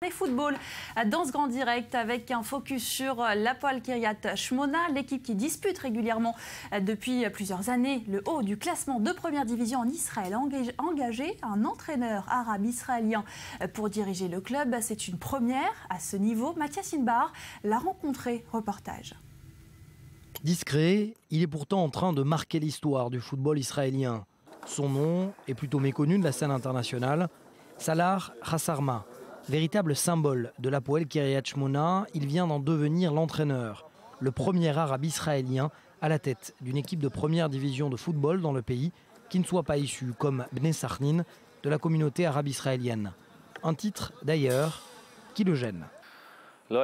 Et football dans ce grand direct avec un focus sur l'Hapoel Kiryat Shmona, l'équipe qui dispute régulièrement depuis plusieurs années le haut du classement de première division en Israël, a engagé un entraîneur arabe israélien pour diriger le club. C'est une première à ce niveau. Mathias Inbar l'a rencontré. Reportage. Discret, il est pourtant en train de marquer l'histoire du football israélien. Son nom est plutôt méconnu de la scène internationale. Salah Khasarma. Véritable symbole de l'Hapoel Kiryat Shmona, il vient d'en devenir l'entraîneur. Le premier arabe israélien à la tête d'une équipe de première division de football dans le pays qui ne soit pas issu, comme Bnei Sakhnin, de la communauté arabe israélienne. Un titre, d'ailleurs, qui le gêne. Je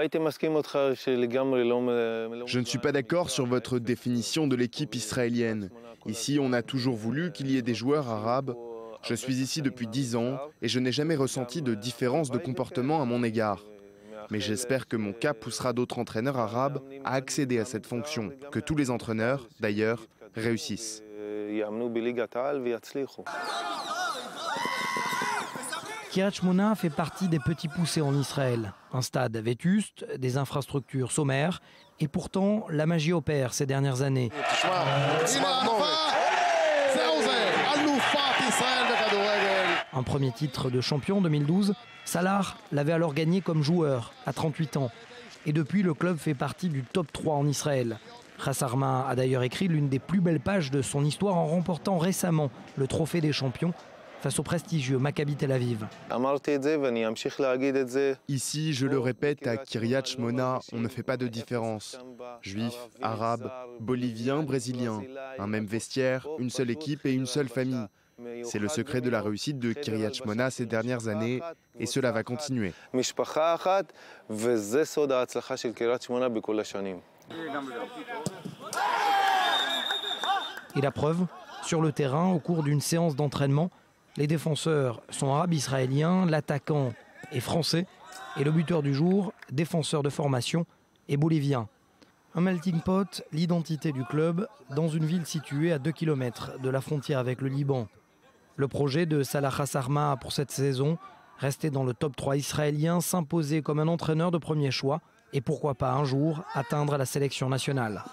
ne suis pas d'accord sur votre définition de l'équipe israélienne. Ici, on a toujours voulu qu'il y ait des joueurs arabes. Je suis ici depuis 10 ans et je n'ai jamais ressenti de différence de comportement à mon égard. Mais j'espère que mon cas poussera d'autres entraîneurs arabes à accéder à cette fonction, que tous les entraîneurs, d'ailleurs, réussissent. Kiryat Shmona fait partie des petits poussés en Israël. Un stade vétuste, des infrastructures sommaires, et pourtant la magie opère ces dernières années. Un premier titre de champion en 2012, Salah l'avait alors gagné comme joueur à 38 ans. Et depuis, le club fait partie du top 3 en Israël. Khasarma a d'ailleurs écrit l'une des plus belles pages de son histoire en remportant récemment le trophée des champions face au prestigieux Maccabi Tel Aviv. Ici, je le répète, à Kiryat Shmona, on ne fait pas de différence. Juifs, arabes, boliviens, brésiliens. Un même vestiaire, une seule équipe et une seule famille. C'est le secret de la réussite de Kiryat Shmona ces dernières années et cela va continuer. Et la preuve, sur le terrain, au cours d'une séance d'entraînement, les défenseurs sont arabes israéliens, l'attaquant est français et le buteur du jour, défenseur de formation, est bolivien. Un melting pot, l'identité du club, dans une ville située à 2 km de la frontière avec le Liban. Le projet de Salah Khasarma pour cette saison, rester dans le top 3 israélien, s'imposer comme un entraîneur de premier choix et pourquoi pas un jour atteindre la sélection nationale.